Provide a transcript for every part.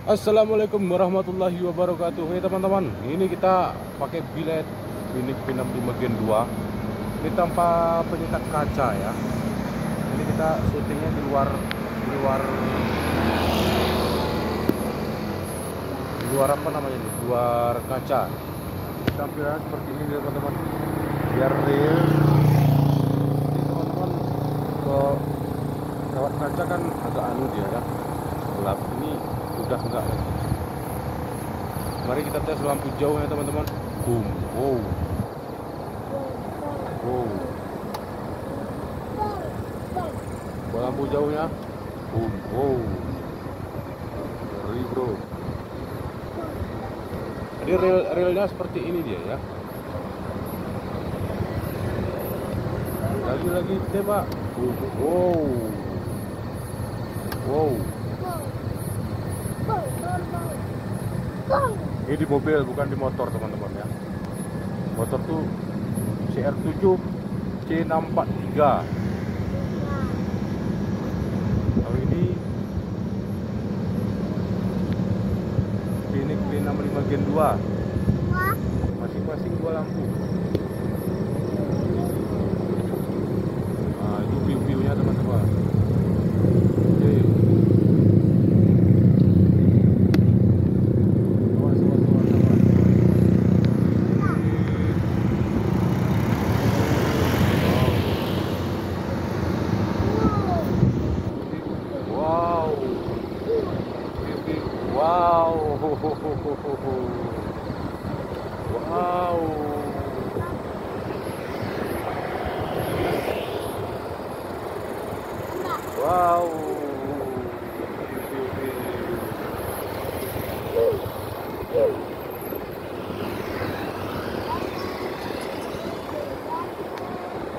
Assalamualaikum warahmatullahi wabarakatuh. Hey teman-teman, ini kita pakai bilet Binik P65 Gen 2. Ini tanpa penyekat kaca ya. Ini kita syutingnya di luar apa namanya ini? Luar kaca. Tampilannya seperti ini teman-teman. Biar real. Ini teman-teman, ke lewat kaca kan agak anu dia ya. Gelap. Ini udah enggak lagi. Mari kita tes lampu jauh ya teman-teman. Boom. Wow. Wow. Lampu jauhnya. Boom. Wow. Ngeri bro. Jadi realnya seperti ini dia ya. Lagi tembak. Boom. Wow. Wow. Ini di mobil bukan di motor teman-teman ya. Motor tuh CR7 C643. Kalau ini Binik P65 Gen 2. Masing-masing 2 lampu. Nah, itu view-nya teman-teman. Oke. Wow. Wow. Wow.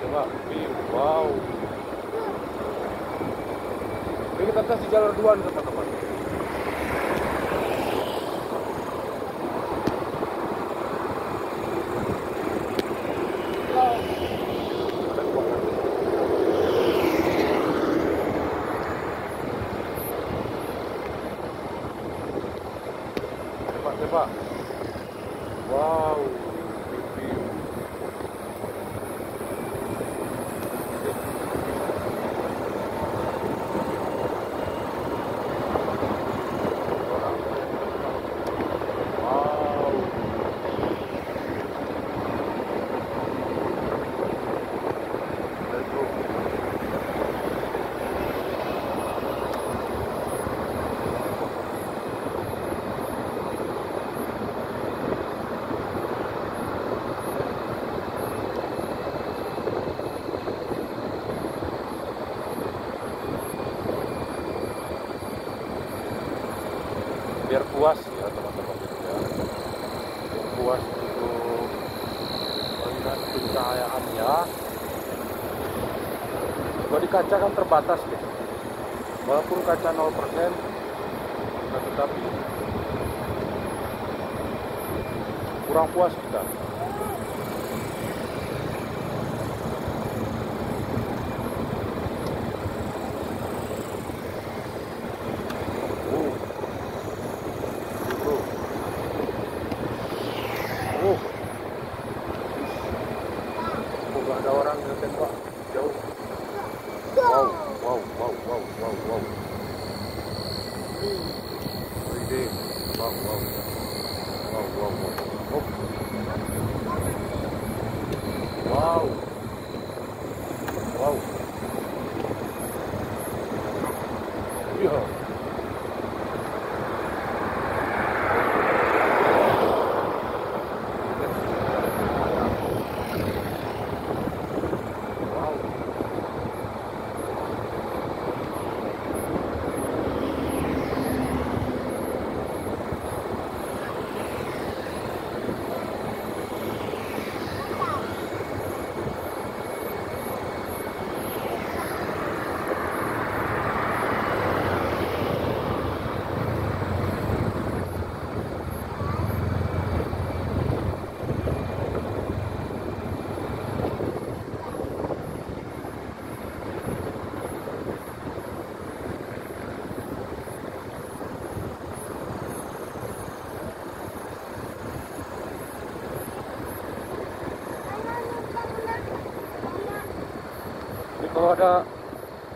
Coba view. Wow. Ini kita tes di jalur 2 nih teman-teman. Coba. Wow. Biar puas ya teman-teman gitu ya. Biar puas untuk melihat pencahayaannya. Kalau di kaca kan terbatas gitu. Walaupun kaca 0%, nah, tetapi kurang puas kita. Nggak ada orang yang tembak jauh. Wow, wow, wow, wow, wow, wow. Ide, wow, wow, wow, wow, wow. Oh. Wow, wow. Iya. Kalau ada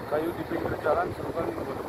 kayu di pinggir jalan seru kali teman-teman.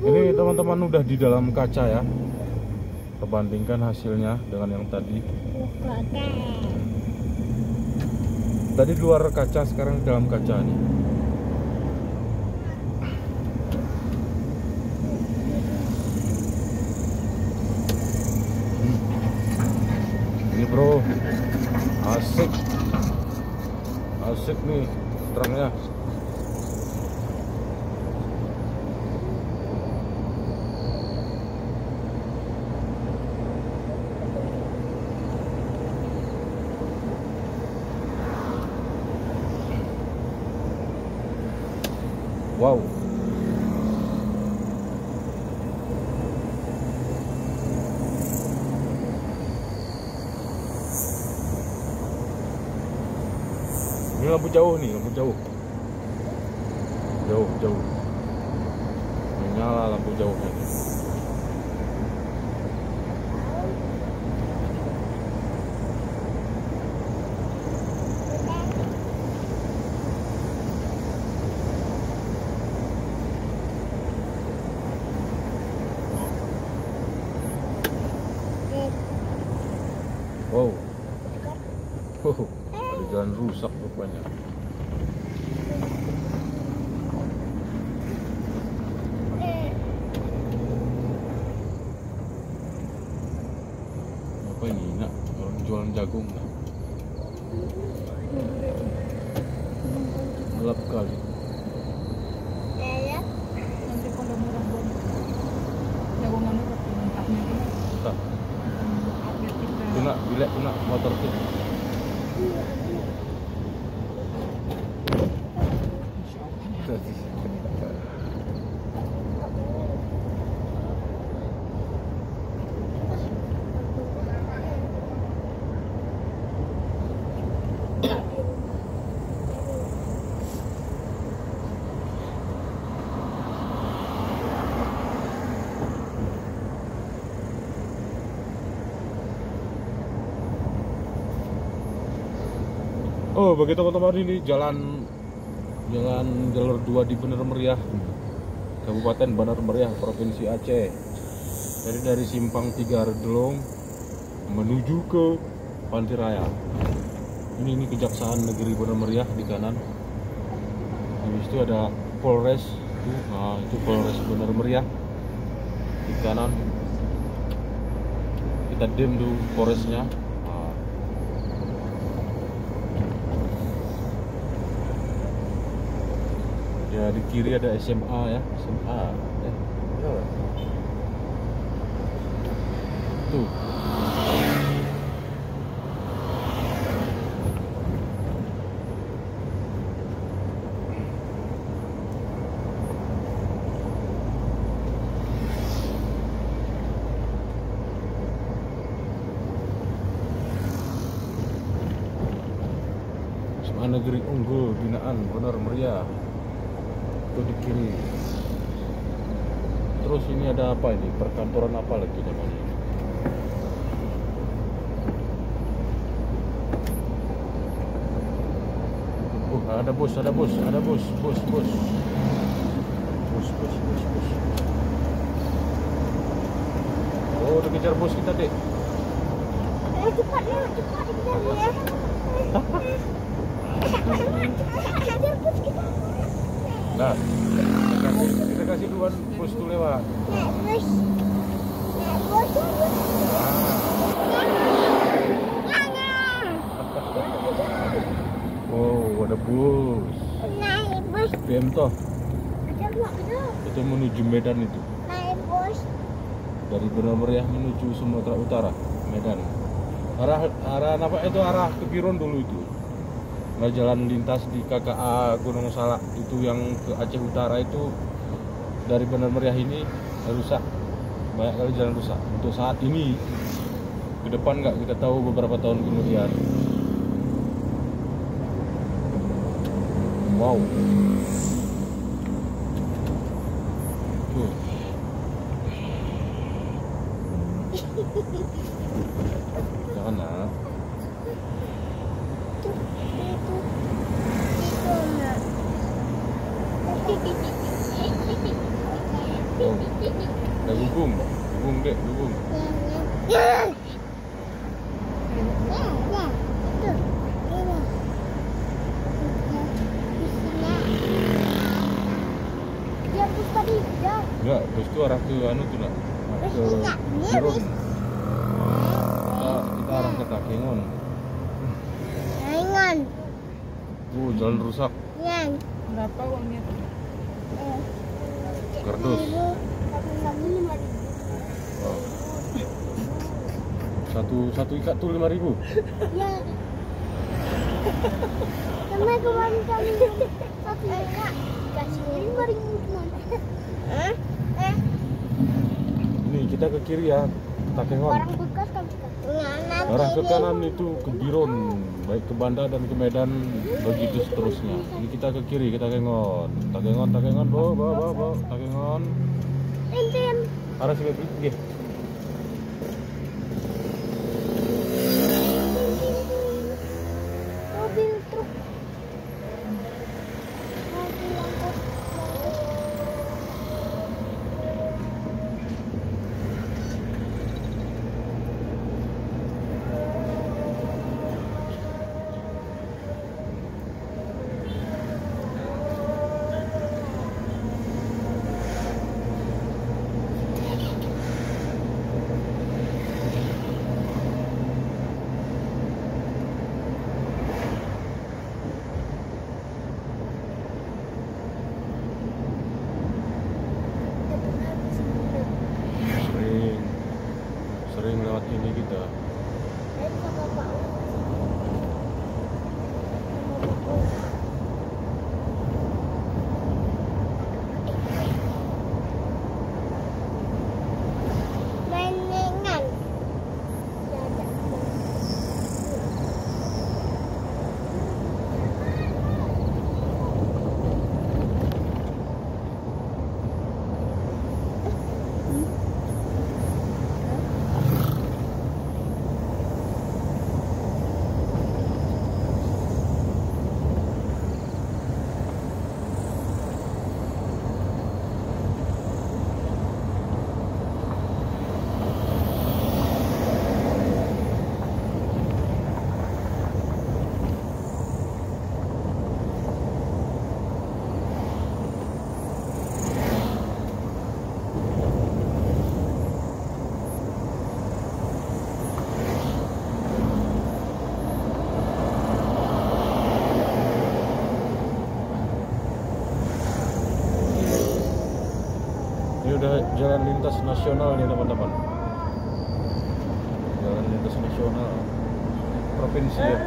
Ini teman-teman udah di dalam kaca ya. Perbandingkan hasilnya dengan yang tadi. Tadi di luar kaca, sekarang di dalam kaca nih. Ini bro, asik, asik nih terangnya. Wow. Ini lampu jauh nih, lampu jauh. Jauh. Menyala lampu jauhnya nih. Wow. Ada jalan rusak rupanya. Apa ini nak? Orang jualan jagung nak. Gelap kali. Nanti kalau murah jagungan itu mentahnya Tak. Nak bilek nak motor tu. Oh, begitu teman-teman, ini jalan jalur 2 di Bener Meriah, Kabupaten Bener Meriah, Provinsi Aceh. Jadi dari Simpang 3 Redelong menuju ke Pantai Raya. Ini Kejaksaan Negeri Benar Meriah di kanan. Habis itu ada Polres. Nah, itu Polres Benar Meriah di kanan. Kita dem dulu Polresnya. Nah. Ya di kiri ada SMA ya, SMA. Ya. Tuh. SMA Negeri Unggul Binaan Benar Meriah. Itu di kiri. Terus ini ada apa ini? Perkantoran apa lagi namanya? Ada bus, ada bus, ada bus, bus. Oh, udah kejar bus kita, Dek. Cepat ya. Kejar bus kita. Nah, kita kasih duluan bus tuh lewat. Naik bus. Oh, ada bus. Naik bus. BM toh. Ada. Itu menuju Medan itu. Naik bus. Dari Benar Meriah menuju Sumatera Utara, Medan. Arah apa itu arah ke Biron dulu itu. Nah, jalan lintas di KKA Gunung Salak itu yang ke Aceh Utara itu dari Benar Meriah ini rusak. Banyak kali jalan rusak. Untuk saat ini, ke depan nggak kita tahu beberapa tahun kemudian. Wow. Tuh. Jangan nak. Oh. Dah gubung dek, gubung. Enggak, bus itu arah ke anu tuh nak. Ke Biron. Kita arah ke Takengon. Jalan rusak. Berapa uangnya tuh? Kardus. Oh. Satu ikat tuh 5.000. Ya. Sama kemarin kami satu ikat kasih 5.000 teman. Ini kita ke kiri ya, Takengon. Barang bekas kan kita. Arah ke kanan itu ke Biron, baik ke Banda dan ke Medan, begitu seterusnya. Ini kita ke kiri, kita Takengon, bawa, Takengon. Enten. Arah sini pergi. Mobil truk. Mobil angkut. Sering lewat ini kita. Mainan. Ini udah jalan lintas nasional nih teman-teman. Jalan lintas nasional provinsi ya.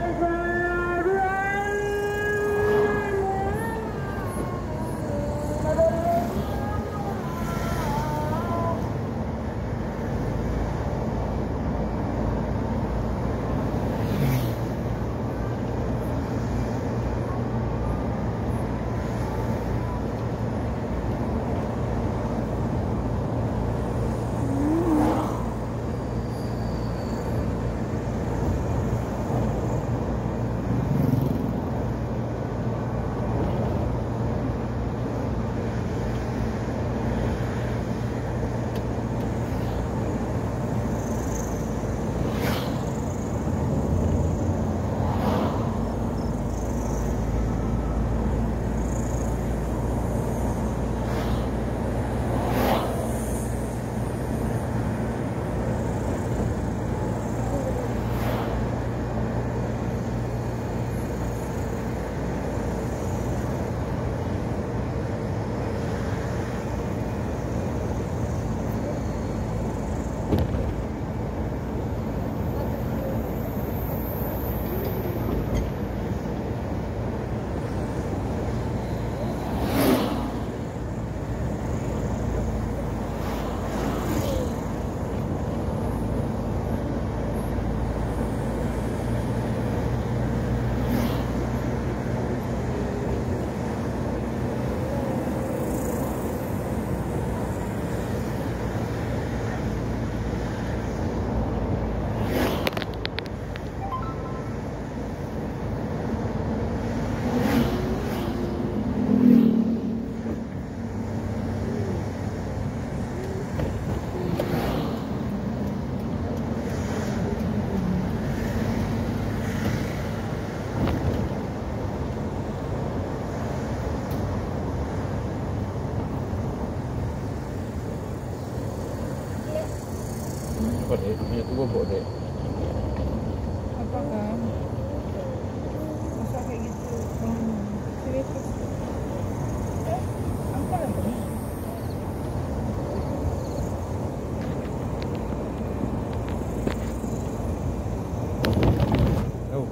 Apa deh? Punya tuh gue bawa deh. Apa kan? Masa kayak gitu? Serius? Apa lagi? Oh.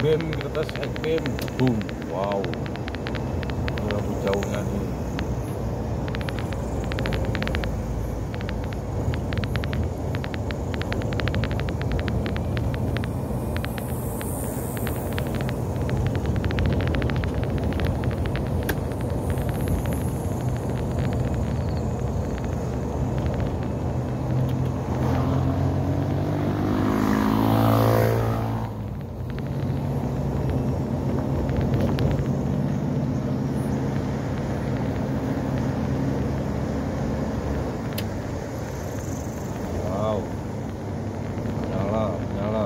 BEM kita tes BEM, boom, wow, berapa jauhnya nih. Wow, menyala, menyala.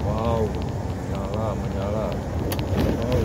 Wow, menyala, menyala. Wow.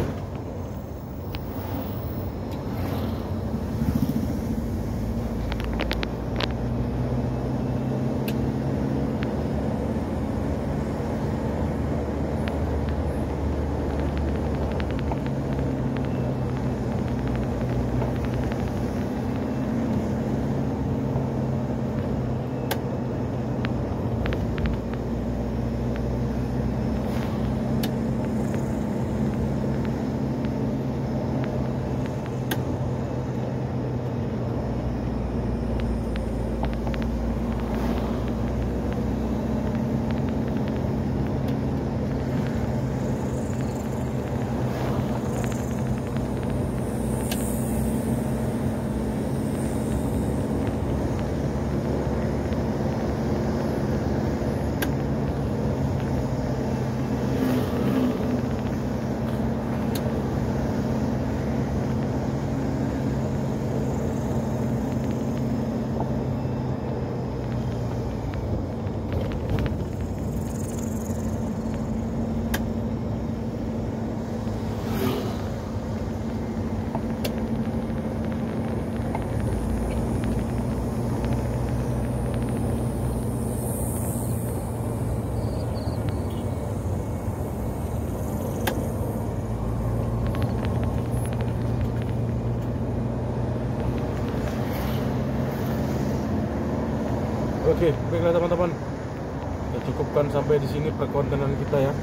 Oke, baiklah teman-teman. Kita cukupkan sampai di sini perkontenan kita ya.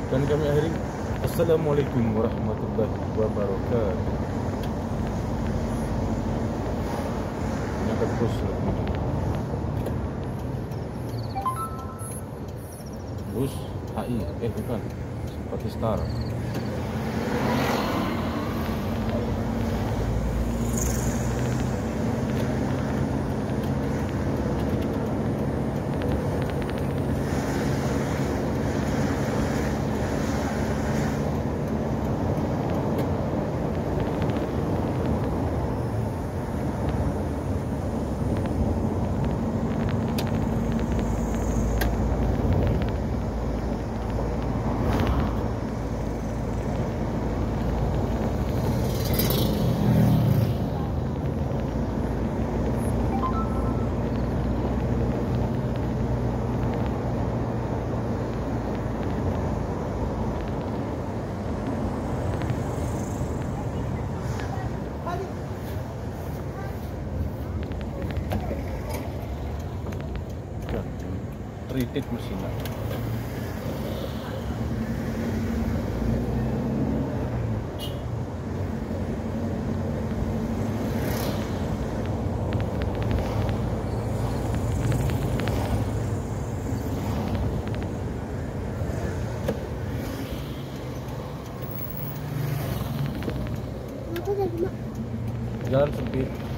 Dan kami akhiri. Assalamualaikum warahmatullahi wabarakatuh. Ini akan terus. Bus HI, bukan. Seperti Star. Treated mesinnya. Kenapa tadi, Mak? Jalan sempit.